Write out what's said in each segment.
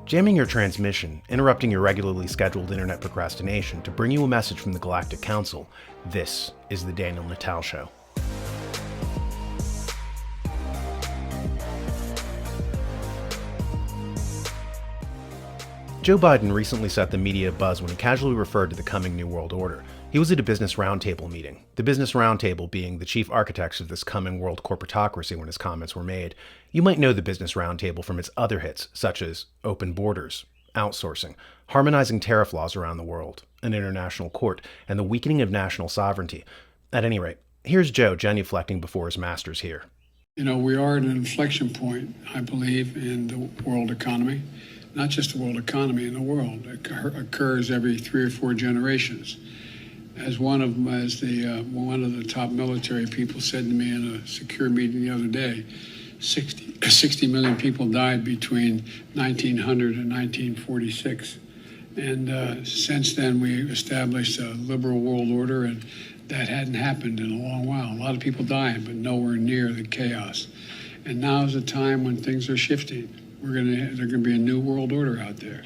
Jamming your transmission, interrupting your regularly scheduled internet procrastination to bring you a message from the Galactic Council, this is the Daniel Natal Show. Joe Biden recently set the media abuzz when he casually referred to the coming New World Order. He was at a Business Roundtable meeting, the Business Roundtable being the chief architects of this coming world corporatocracy when his comments were made. You might know the Business Roundtable from its other hits, such as open borders, outsourcing, harmonizing tariff laws around the world, an international court, and the weakening of national sovereignty. At any rate, here's Joe genuflecting before his masters here. You know, we are at an inflection point, I believe, in the world economy. Not just the world economy, in the world. It occurs every 3 or 4 generations. As one of the top military people said to me in a secure meeting the other day, 60 million people died between 1900 and 1946. And since then, we established a liberal world order, and that hadn't happened in a long while. A lot of people dying, but nowhere near the chaos. And now is a time when things are shifting. There's going to be a new world order out there.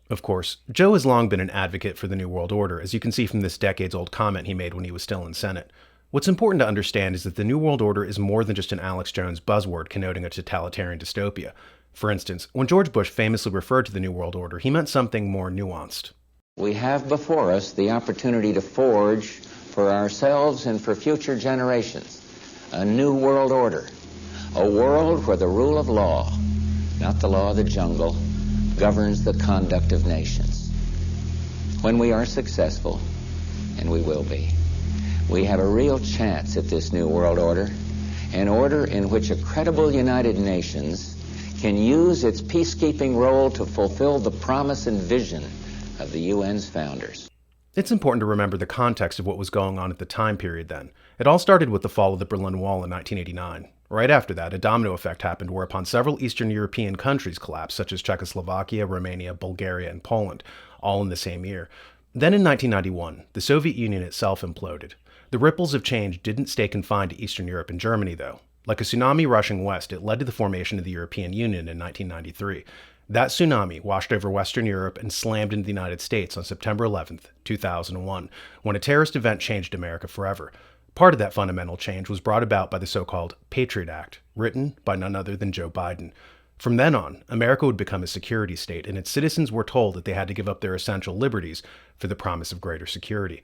Of course, Joe has long been an advocate for the New World Order, as you can see from this decades-old comment he made when he was still in Senate. What's important to understand is that the New World Order is more than just an Alex Jones buzzword connoting a totalitarian dystopia. For instance, when George Bush famously referred to the New World Order, he meant something more nuanced. We have before us the opportunity to forge for ourselves and for future generations a new world order, a world where the rule of law, not the law of the jungle, governs the conduct of nations. When we are successful, and we will be, we have a real chance at this new world order, an order in which a credible United Nations can use its peacekeeping role to fulfill the promise and vision of the UN's founders. It's important to remember the context of what was going on at the time period then. It all started with the fall of the Berlin Wall in 1989. Right after that, a domino effect happened whereupon several Eastern European countries collapsed, such as Czechoslovakia, Romania, Bulgaria, and Poland, all in the same year. Then in 1991, the Soviet Union itself imploded. The ripples of change didn't stay confined to Eastern Europe and Germany, though. Like a tsunami rushing west, it led to the formation of the European Union in 1993. That tsunami washed over Western Europe and slammed into the United States on September 11th, 2001, when a terrorist event changed America forever. Part of that fundamental change was brought about by the so-called Patriot Act, written by none other than Joe Biden. From then on, America would become a security state, and its citizens were told that they had to give up their essential liberties for the promise of greater security.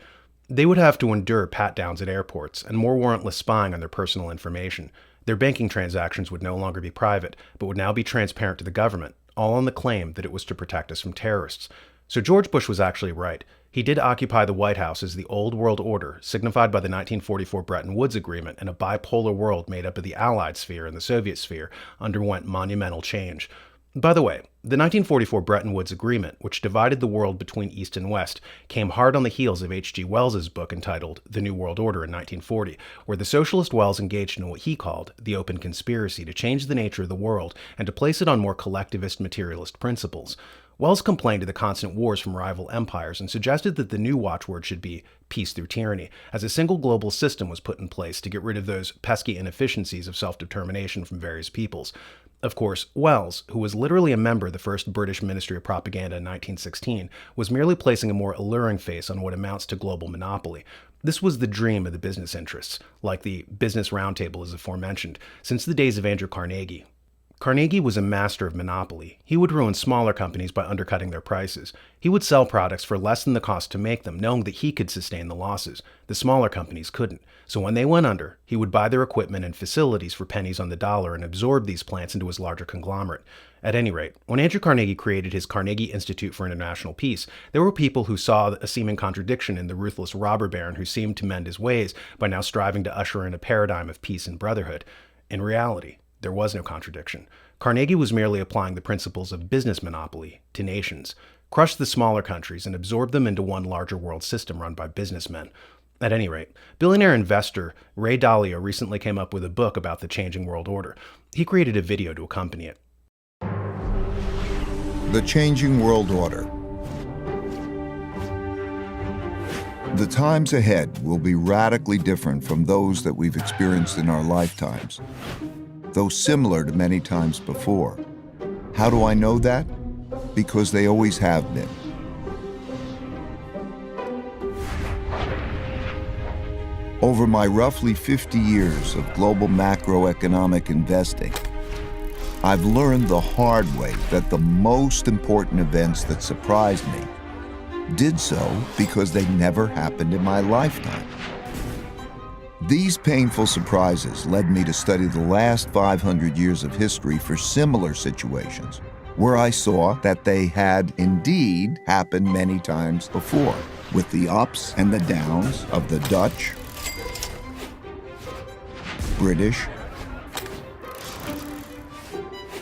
They would have to endure pat-downs at airports and more warrantless spying on their personal information. Their banking transactions would no longer be private, but would now be transparent to the government, all on the claim that it was to protect us from terrorists. So George Bush was actually right. He did occupy the White House as the Old World Order, signified by the 1944 Bretton Woods Agreement, and a bipolar world made up of the Allied sphere and the Soviet sphere underwent monumental change. By the way, the 1944 Bretton Woods Agreement, which divided the world between East and West, came hard on the heels of H.G. Wells's book entitled The New World Order in 1940, where the socialist Wells engaged in what he called the open conspiracy to change the nature of the world and to place it on more collectivist materialist principles. Wells complained of the constant wars from rival empires and suggested that the new watchword should be peace through tyranny, as a single global system was put in place to get rid of those pesky inefficiencies of self-determination from various peoples. Of course, Wells, who was literally a member of the first British Ministry of Propaganda in 1916, was merely placing a more alluring face on what amounts to global monopoly. This was the dream of the business interests, like the Business Roundtable as aforementioned, since the days of Andrew Carnegie. Carnegie was a master of monopoly. He would ruin smaller companies by undercutting their prices. He would sell products for less than the cost to make them, knowing that he could sustain the losses. The smaller companies couldn't. So when they went under, he would buy their equipment and facilities for pennies on the dollar and absorb these plants into his larger conglomerate. At any rate, when Andrew Carnegie created his Carnegie Institute for International Peace, there were people who saw a seeming contradiction in the ruthless robber baron who seemed to mend his ways by now striving to usher in a paradigm of peace and brotherhood. In reality, there was no contradiction. Carnegie was merely applying the principles of business monopoly to nations, crushed the smaller countries, and absorbed them into one larger world system run by businessmen. At any rate, billionaire investor Ray Dalio recently came up with a book about the changing world order. He created a video to accompany it. The Changing World Order. The times ahead will be radically different from those that we've experienced in our lifetimes, though similar to many times before. How do I know that? because they always have been. Over my roughly 50 years of global macroeconomic investing, I've learned the hard way that the most important events that surprised me did so because they never happened in my lifetime. These painful surprises led me to study the last 500 years of history for similar situations, where I saw that they had indeed happened many times before, with the ups and the downs of the Dutch, British,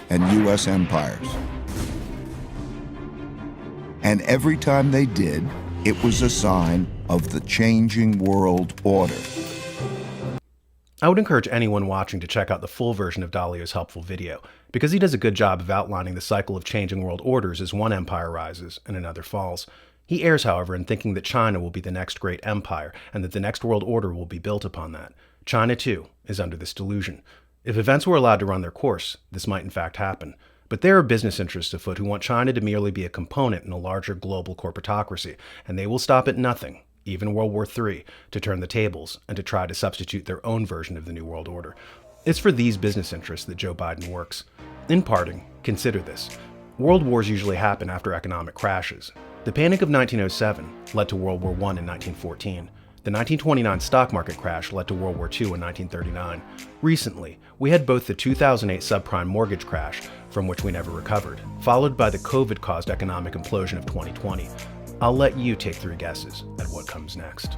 and U.S. empires. And every time they did, it was a sign of the changing world order. I would encourage anyone watching to check out the full version of Dalio's helpful video, because he does a good job of outlining the cycle of changing world orders as one empire rises and another falls. He errs, however, in thinking that China will be the next great empire and that the next world order will be built upon that. China, too, is under this delusion. If events were allowed to run their course, this might in fact happen. But there are business interests afoot who want China to merely be a component in a larger global corporatocracy, and they will stop at nothing, even World War III, to turn the tables and to try to substitute their own version of the New World Order. It's for these business interests that Joe Biden works. In parting, consider this. World wars usually happen after economic crashes. The Panic of 1907 led to World War I in 1914. The 1929 stock market crash led to World War II in 1939. Recently, we had both the 2008 subprime mortgage crash, from which we never recovered, followed by the COVID-caused economic implosion of 2020. I'll let you take 3 guesses at what comes next.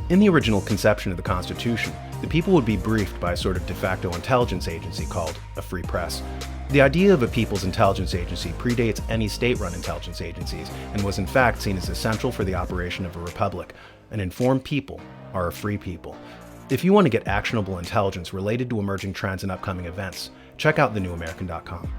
In the original conception of the Constitution, the people would be briefed by a sort of de facto intelligence agency called a free press. The idea of a people's intelligence agency predates any state-run intelligence agencies and was in fact seen as essential for the operation of a republic. An informed people are a free people. If you want to get actionable intelligence related to emerging trends and upcoming events, check out thenewamerican.com.